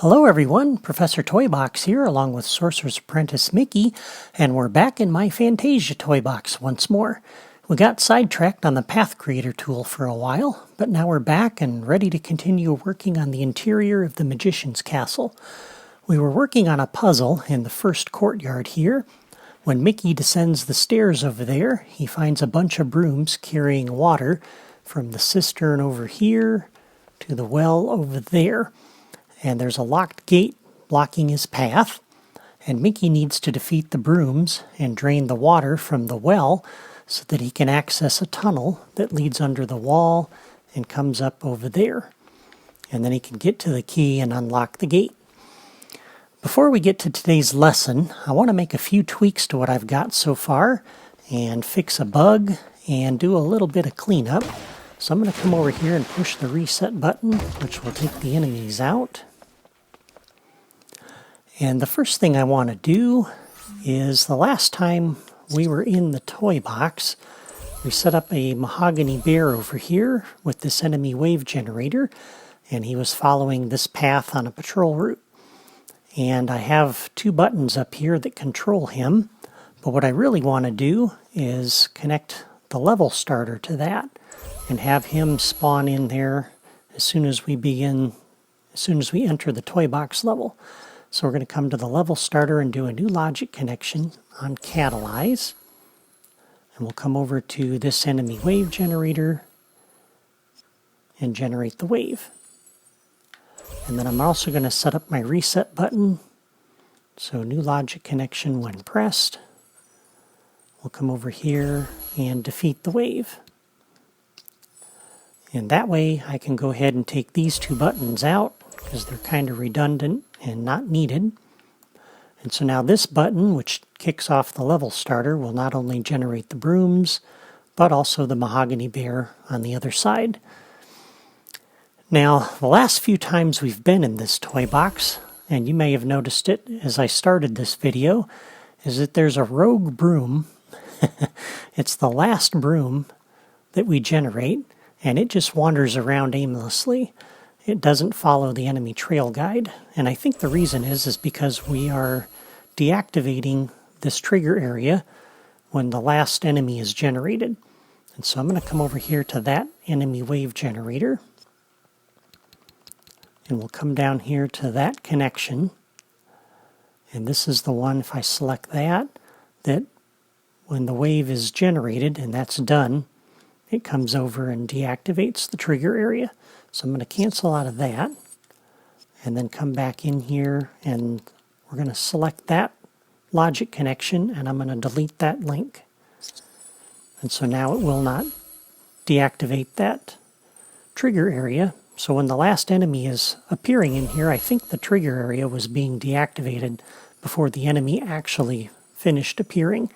Hello everyone, Professor Toybox here along with Sorcerer's Apprentice Mickey, and we're back in my Fantasia toy box once more. We got sidetracked on the Path Creator tool for a while, but now we're back and ready to continue working on the interior of the Magician's Castle. We were working on a puzzle in the first courtyard here. When Mickey descends the stairs over there, he finds a bunch of brooms carrying water from the cistern over here to the well over there. And there's a locked gate blocking his path, and Mickey needs to defeat the brooms and drain the water from the well so that he can access a tunnel that leads under the wall and comes up over there. And then he can get to the key and unlock the gate. Before we get to today's lesson, I want to make a few tweaks to what I've got so far and fix a bug and do a little bit of cleanup. So I'm going to come over here and push the reset button, which will take the enemies out. And the first thing I want to do is, the last time we were in the toy box, we set up a mahogany bear over here with this enemy wave generator, and he was following this path on a patrol route. And I have two buttons up here that control him, but what I really want to do is connect the level starter to that and have him spawn in there as soon as we enter the toy box level. So we're going to come to the level starter and do a new logic connection on Catalyze. And we'll come over to this enemy wave generator and generate the wave. And then I'm also going to set up my reset button. So new logic connection when pressed. We'll come over here and defeat the wave. And that way I can go ahead and take these two buttons out because they're kind of redundant and not needed. And so now this button, which kicks off the level starter, will not only generate the brooms, but also the mahogany bear on the other side. Now, the last few times we've been in this toy box, and you may have noticed it as I started this video, is that there's a rogue broom. It's the last broom that we generate, and it just wanders around aimlessly. It doesn't follow the enemy trail guide, and I think the reason is because we are deactivating this trigger area when the last enemy is generated. And so I'm going to come over here to that enemy wave generator, and we'll come down here to that connection, and this is the one, if I select that when the wave is generated and that's done, it comes over and deactivates the trigger area. So I'm going to cancel out of that and then come back in here, and we're going to select that logic connection, and I'm going to delete that link. And so now it will not deactivate that trigger area. So when the last enemy is appearing in here, I think the trigger area was being deactivated before the enemy actually finished appearing.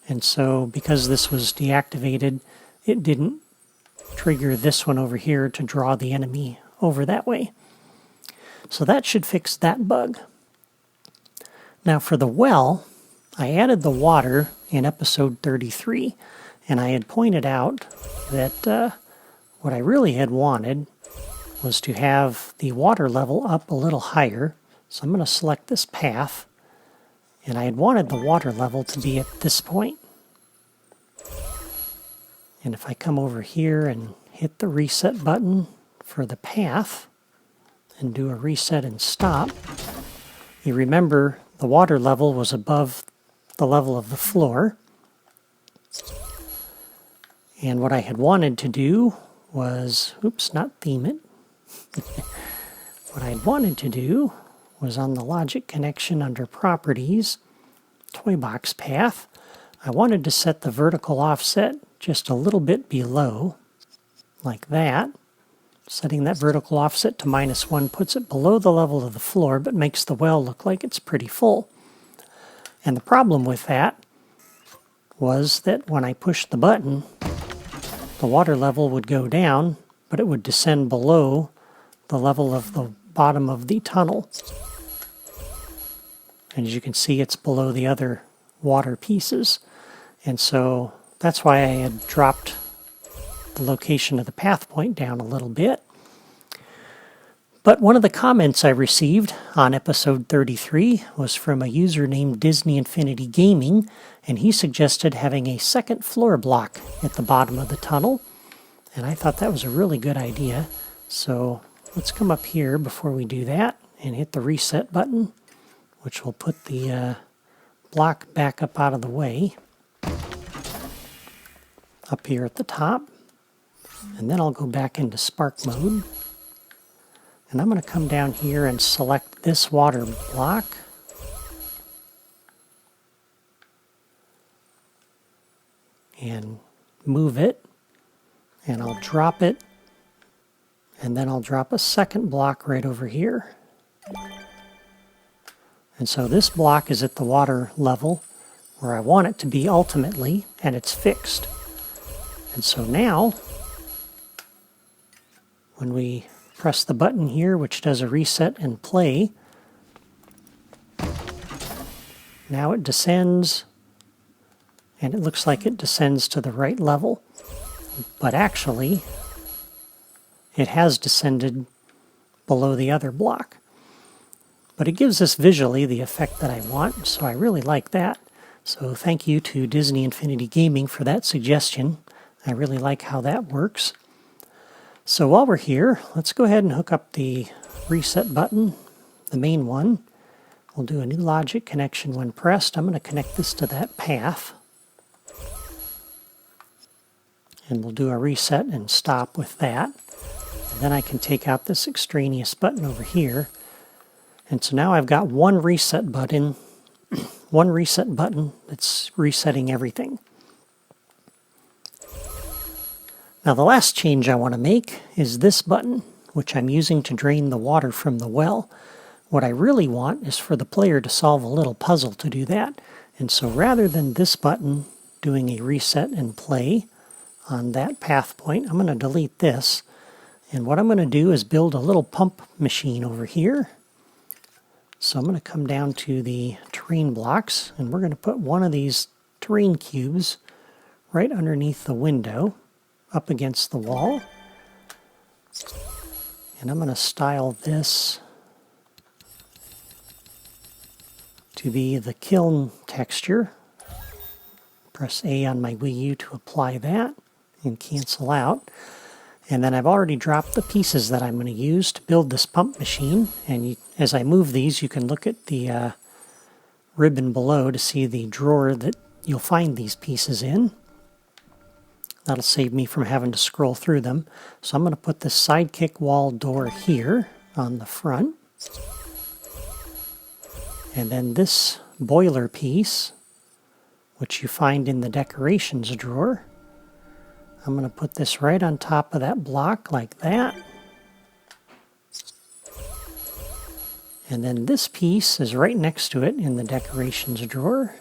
And so because this was deactivated, it didn't trigger this one over here to draw the enemy over that way. So that should fix that bug. Now for the well, I added the water in episode 33, and I had pointed out that what I really had wanted was to have the water level up a little higher. So I'm going to select this path, and I had wanted the water level to be at this point. And if I come over here and hit the reset button for the path and do a reset and stop, you remember the water level was above the level of the floor. And what I had wanted to do was, not theme it. What I had wanted to do was, on the logic connection under properties, toy box path, I wanted to set the vertical offset just a little bit below, like that. Setting that vertical offset to -1 puts it below the level of the floor, but makes the well look like it's pretty full. And the problem with that was that when I pushed the button, the water level would go down, but it would descend below the level of the bottom of the tunnel. And as you can see, it's below the other water pieces. And so that's why I had dropped the location of the path point down a little bit. But one of the comments I received on episode 33 was from a user named Disney Infinity Gaming, and he suggested having a second floor block at the bottom of the tunnel. And I thought that was a really good idea. So let's come up here before we do that and hit the reset button, which will put the block back up out of the way, up here at the top. And then I'll go back into Spark mode. And I'm going to come down here and select this water block. And move it. And I'll drop it. And then I'll drop a second block right over here. And so this block is at the water level where I want it to be ultimately, and it's fixed. And so now, when we press the button here, which does a reset and play, now it descends, and it looks like it descends to the right level. But actually, it has descended below the other block. But it gives us visually the effect that I want, so I really like that. So thank you to Disney Infinity Gaming for that suggestion. I really like how that works. So while we're here, let's go ahead and hook up the reset button, the main one. We'll do a new logic connection when pressed. I'm going to connect this to that path. And we'll do a reset and stop with that. And then I can take out this extraneous button over here. And so now I've got one reset button that's resetting everything. Now the last change I want to make is this button, which I'm using to drain the water from the well. What I really want is for the player to solve a little puzzle to do that. And so rather than this button doing a reset and play on that path point, I'm going to delete this. And what I'm going to do is build a little pump machine over here. So I'm going to come down to the terrain blocks, and we're going to put one of these terrain cubes right underneath the window, up against the wall. And I'm going to style this to be the kiln texture. Press A on my Wii U to apply that and cancel out. And then I've already dropped the pieces that I'm going to use to build this pump machine. And as I move these, you can look at the ribbon below to see the drawer that you'll find these pieces in. That'll save me from having to scroll through them. So I'm going to put this Sidekick wall door here on the front. And then this boiler piece, which you find in the decorations drawer, I'm going to put this right on top of that block like that. And then this piece is right next to it in the decorations drawer.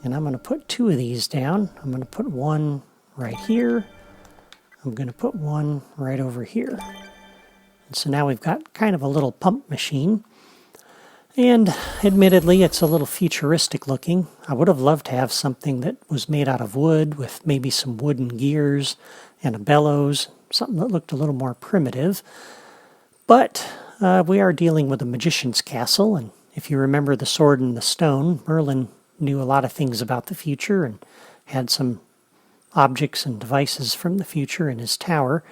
And I'm going to put two of these down. I'm going to put one right here. I'm going to put one right over here. And so now we've got kind of a little pump machine. And admittedly, it's a little futuristic looking. I would have loved to have something that was made out of wood with maybe some wooden gears and a bellows, something that looked a little more primitive. But we are dealing with a magician's castle, and if you remember The Sword and the Stone, Merlin knew a lot of things about the future and had some objects and devices from the future in his tower.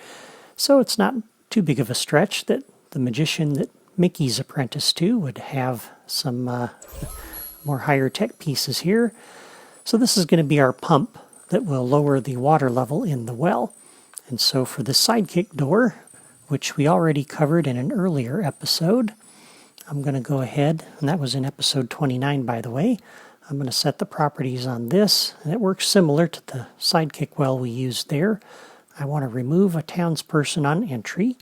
So it's not too big of a stretch that the magician that Mickey's apprenticed to would have some more higher tech pieces here. So this is going to be our pump that will lower the water level in the well. And so for the Sidekick Door, which we already covered in an earlier episode, I'm going to go ahead, and that was in episode 29 by the way, I'm going to set the properties on this, and it works similar to the Sidekick well we used there. I want to remove a townsperson on entry,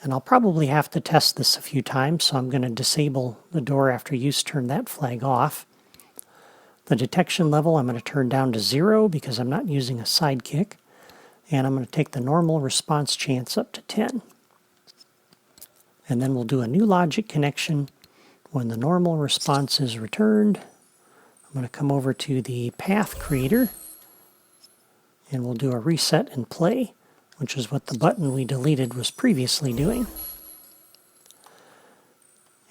and I'll probably have to test this a few times, so I'm going to disable the door after use, turn that flag off. The detection level I'm going to turn down to 0 because I'm not using a sidekick, and I'm going to take the normal response chance up to 10. And then we'll do a new logic connection when the normal response is returned. I'm going to come over to the path creator, and we'll do a reset and play. which is what the button we deleted was previously doing.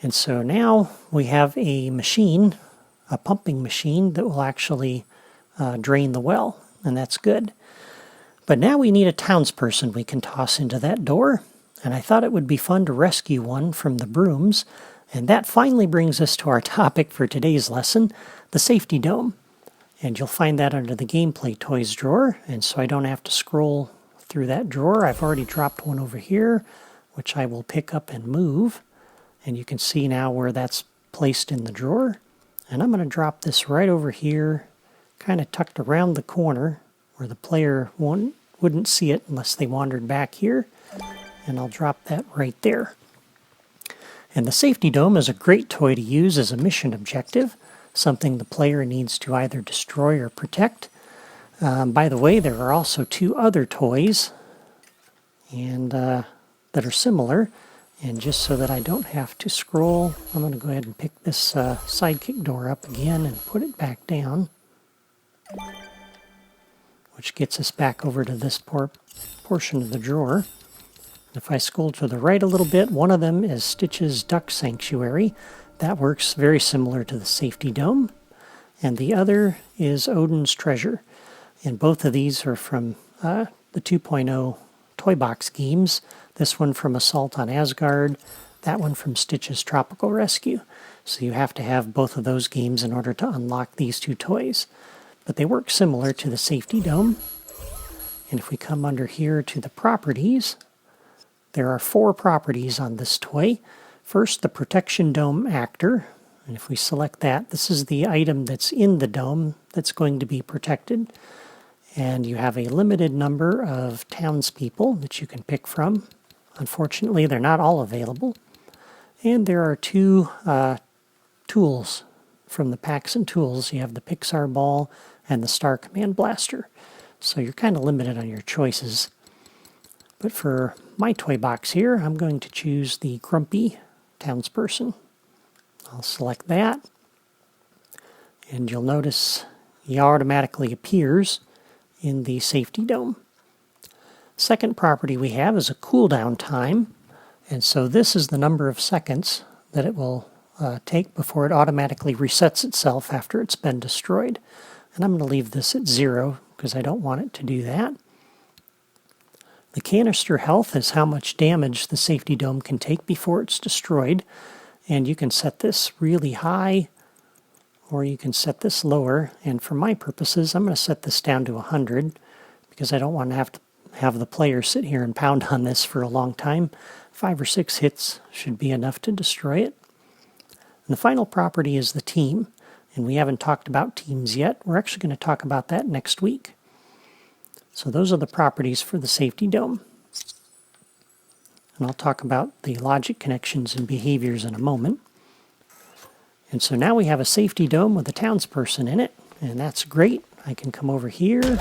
And so now we have a machine, a pumping machine, that will actually drain the well, and that's good. But now we need a townsperson we can toss into that door, and I thought it would be fun to rescue one from the brooms, and that finally brings us to our topic for today's lesson, the safety dome. And you'll find that under the gameplay toys drawer, and so I don't have to scroll through that drawer. I've already dropped one over here, which I will pick up and move. And you can see now where that's placed in the drawer. And I'm going to drop this right over here, kind of tucked around the corner where the player wouldn't see it unless they wandered back here. And I'll drop that right there. And the safety dome is a great toy to use as a mission objective, something the player needs to either destroy or protect. By the way, there are also two other toys and that are similar. And just so that I don't have to scroll, I'm going to go ahead and pick this Sidekick Door up again and put it back down, which gets us back over to this portion of the drawer. If I scroll to the right a little bit, one of them is Stitch's Duck Sanctuary. That works very similar to the safety dome. And the other is Odin's Treasure. And both of these are from the 2.0 Toy Box games. This one from Assault on Asgard, that one from Stitch's Tropical Rescue. So you have to have both of those games in order to unlock these two toys. But they work similar to the safety dome. And if we come under here to the properties, there are 4 properties on this toy. First, the Protection Dome Actor. And if we select that, this is the item that's in the dome that's going to be protected. And you have a limited number of townspeople that you can pick from. Unfortunately, they're not all available. And there are 2 tools from the packs and tools. You have the Pixar Ball and the Star Command Blaster. So you're kind of limited on your choices. But for my toy box here, I'm going to choose the Grumpy Townsperson. I'll select that. And you'll notice he automatically appears in the safety dome. Second property we have is a cooldown time, and so this is the number of seconds that it will take before it automatically resets itself after it's been destroyed. And I'm going to leave this at 0 because I don't want it to do that. The canister health is how much damage the safety dome can take before it's destroyed, and you can set this really high or you can set this lower, and for my purposes I'm going to set this down to 100 because I don't want to have the player sit here and pound on this for a long time. 5 or 6 hits should be enough to destroy it. And the final property is the team, and we haven't talked about teams yet. We're actually going to talk about that next week. So those are the properties for the safety dome. And I'll talk about the logic connections and behaviors in a moment. And so now we have a safety dome with a townsperson in it, and that's great. I can come over here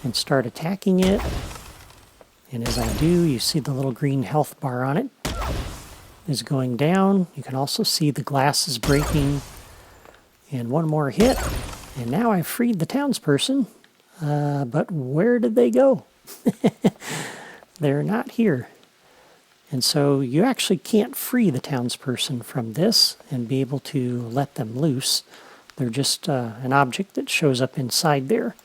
and start attacking it. And as I do, you see the little green health bar on it is going down. You can also see the glass is breaking. And one more hit, and now I've freed the townsperson. But where did they go? They're not here. And so you actually can't free the townsperson from this and be able to let them loose. They're just an object that shows up inside there.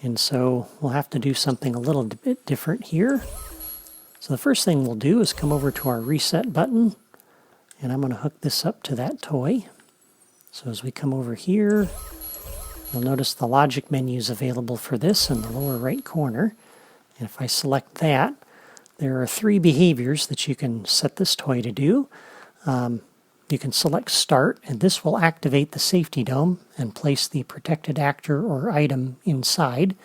And so we'll have to do something a little bit different here. So the first thing we'll do is come over to our reset button, and I'm going to hook this up to that toy. So as we come over here, you'll notice the logic menu is available for this in the lower right corner. And if I select that, there are 3 behaviors that you can set this toy to do. You can select Start, and this will activate the safety dome and place the protected actor or item inside.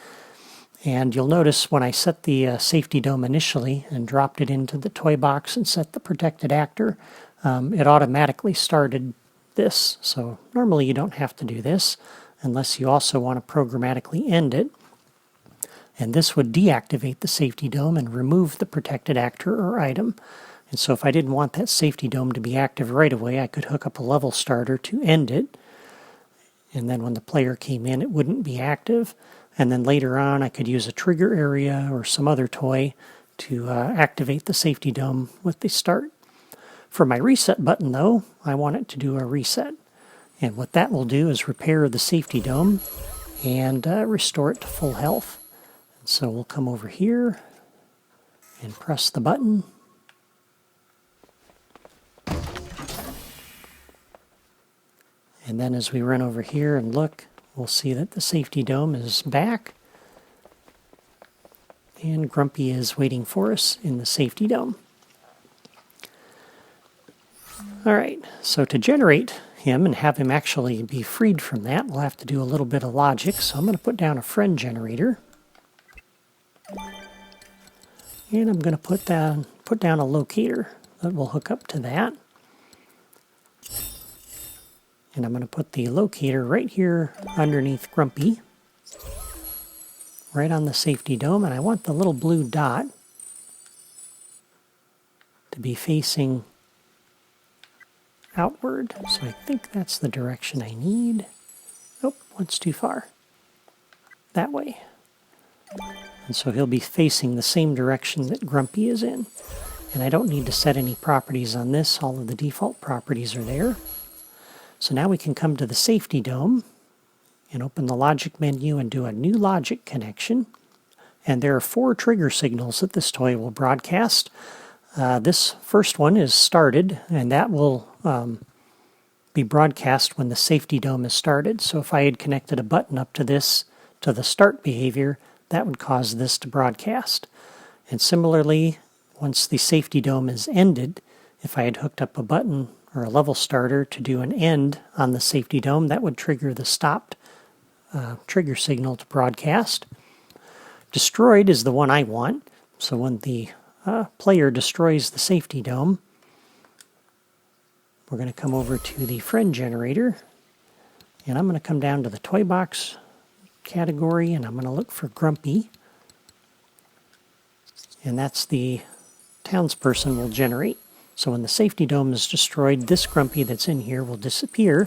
And you'll notice when I set the safety dome initially and dropped it into the toy box and set the protected actor, it automatically started this. So normally you don't have to do this unless you also want to programmatically end it. And this would deactivate the safety dome and remove the protected actor or item. And so if I didn't want that safety dome to be active right away, I could hook up a level starter to end it. And then when the player came in, it wouldn't be active. And then later on, I could use a trigger area or some other toy to activate the safety dome with the start. For my reset button, though, I want it to do a reset. And what that will do is repair the safety dome and restore it to full health. And so we'll come over here and press the button. And then as we run over here and look, we'll see that the safety dome is back. And Grumpy is waiting for us in the safety dome. Alright, so to generate him and have him actually be freed from that, we'll have to do a little bit of logic. So I'm going to put down a friend generator. And I'm going to put down a locator that will hook up to that. And I'm going to put the locator right here underneath Grumpy, right on the safety dome. And I want the little blue dot to be facing outward. So I think that's the direction I need. Oh, one's too far. That way. And so he'll be facing the same direction that Grumpy is in. And I don't need to set any properties on this. All of the default properties are there. So now we can come to the safety dome and open the logic menu and do a new logic connection. And there are 4 trigger signals that this toy will broadcast. This first one is started, and that will be broadcast when the safety dome is started. So if I had connected a button up to this, to the start behavior, that would cause this to broadcast. And similarly, once the safety dome is ended, if I had hooked up a button or a level starter to do an end on the safety dome, that would trigger the stopped trigger signal to broadcast. Destroyed is the one I want. So when the player destroys the safety dome, we're going to come over to the friend generator, and I'm going to come down to the toy box category, and I'm going to look for Grumpy, and that's the townsperson will generate. So when the safety dome is destroyed, this Grumpy that's in here will disappear,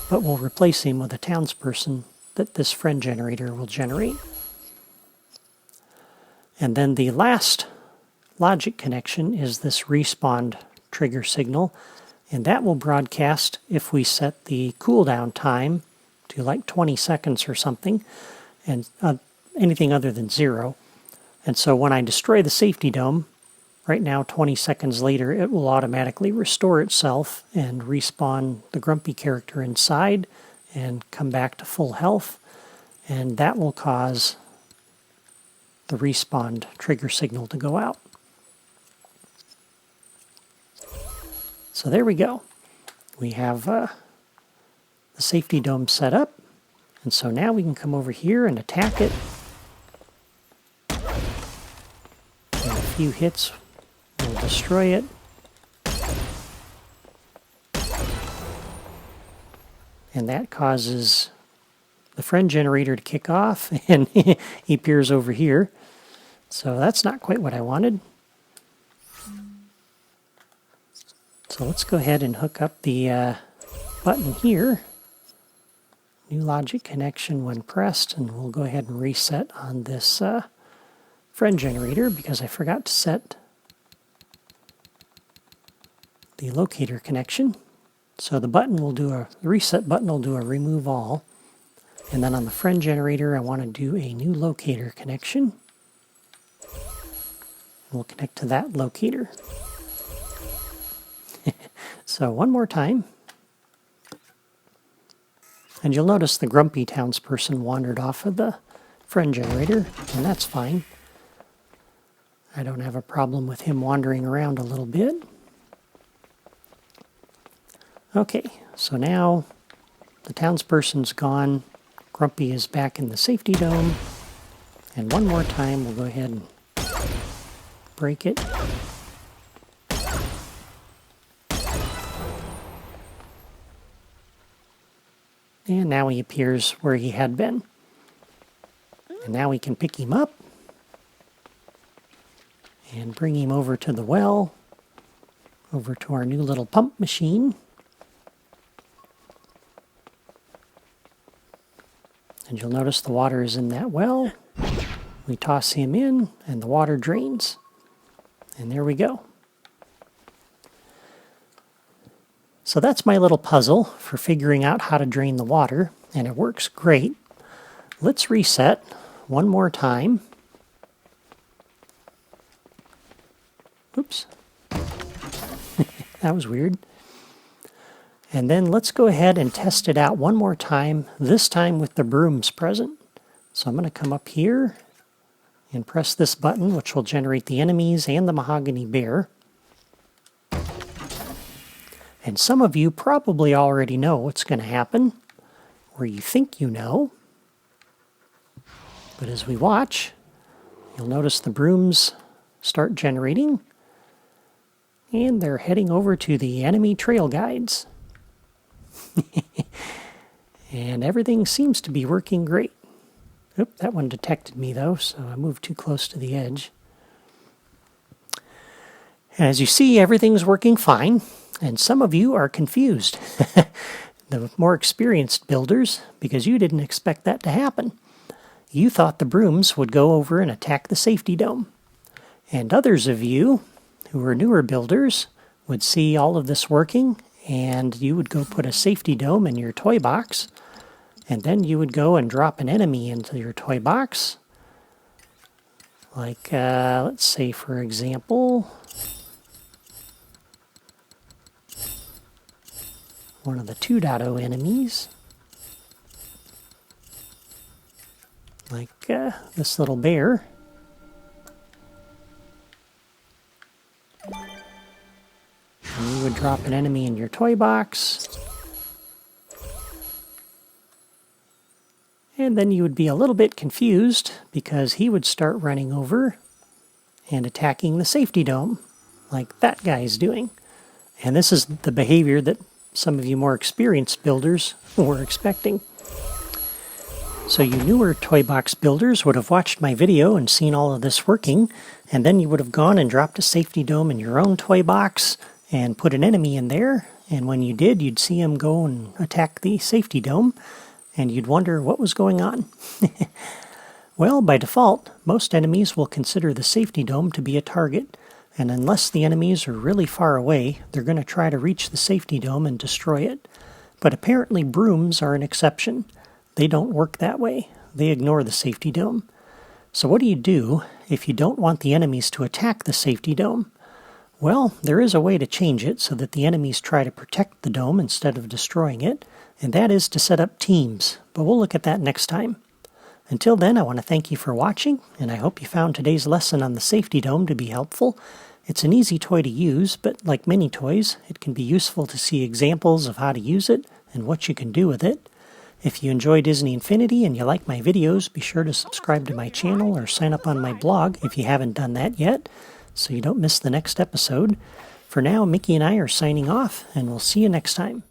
but we'll replace him with a townsperson that this friend generator will generate. And then the last logic connection is this respawn trigger signal, and that will broadcast if we set the cooldown time to like 20 seconds or something, and anything other than 0. And so when I destroy the safety dome, right now 20 seconds later, it will automatically restore itself and respawn the Grumpy character inside and come back to full health, and that will cause the respawn trigger signal to go out. So there we go. We have the safety dome set up, and so now we can come over here and attack it. And a few hits will destroy it. And that causes the friend generator to kick off, and he appears over here. So that's not quite what I wanted. So let's go ahead and hook up the button here. New logic connection when pressed, and we'll go ahead and reset on this friend generator because I forgot to set the locator connection. So the reset button will do a remove all. And then on the friend generator, I want to do a new locator connection. We'll connect to that locator. So one more time. And you'll notice the Grumpy townsperson wandered off of the friend generator, and that's fine. I don't have a problem with him wandering around a little bit. Okay, so now the townsperson's gone. Grumpy is back in the safety dome. And one more time, we'll go ahead and break it. And now he appears where he had been. And now we can pick him up and bring him over to the well, over to our new little pump machine. And you'll notice the water is in that well. We toss him in, and the water drains. And there we go. So that's my little puzzle for figuring out how to drain the water, and it works great. Let's reset one more time. Oops. That was weird. And then let's go ahead and test it out one more time, this time with the brooms present. So I'm going to come up here and press this button, which will generate the enemies and the mahogany bear. And some of you probably already know what's going to happen, or you think you know. But as we watch, you'll notice the brooms start generating, and they're heading over to the enemy trail guides. And everything seems to be working great. Oop, that one detected me though, so I moved too close to the edge. And as you see, everything's working fine, and some of you are confused. The more experienced builders, because you didn't expect that to happen. You thought the brooms would go over and attack the safety dome. And others of you, who are newer builders, would see all of this working, and you would go put a safety dome in your toy box, and then you would go and drop an enemy into your toy box. Like, let's say, for example, one of the 2.0 enemies. Like this little bear. And you would drop an enemy in your toy box. And then you would be a little bit confused because he would start running over and attacking the safety dome, like that guy's doing. And this is the behavior that some of you more experienced builders were expecting. So you newer toy box builders would have watched my video and seen all of this working, and then you would have gone and dropped a safety dome in your own toy box and put an enemy in there, and when you did, you'd see him go and attack the safety dome, and you'd wonder what was going on. Well, by default, most enemies will consider the safety dome to be a target, and unless the enemies are really far away, they're going to try to reach the safety dome and destroy it. But apparently brooms are an exception. They don't work that way. They ignore the safety dome. So what do you do if you don't want the enemies to attack the safety dome? Well, there is a way to change it so that the enemies try to protect the dome instead of destroying it, and that is to set up teams. But we'll look at that next time. Until then, I want to thank you for watching, and I hope you found today's lesson on the safety dome to be helpful. It's an easy toy to use, but like many toys, it can be useful to see examples of how to use it and what you can do with it. If you enjoy Disney Infinity and you like my videos, be sure to subscribe to my channel or sign up on my blog if you haven't done that yet, so you don't miss the next episode. For now, Mickey and I are signing off, and we'll see you next time.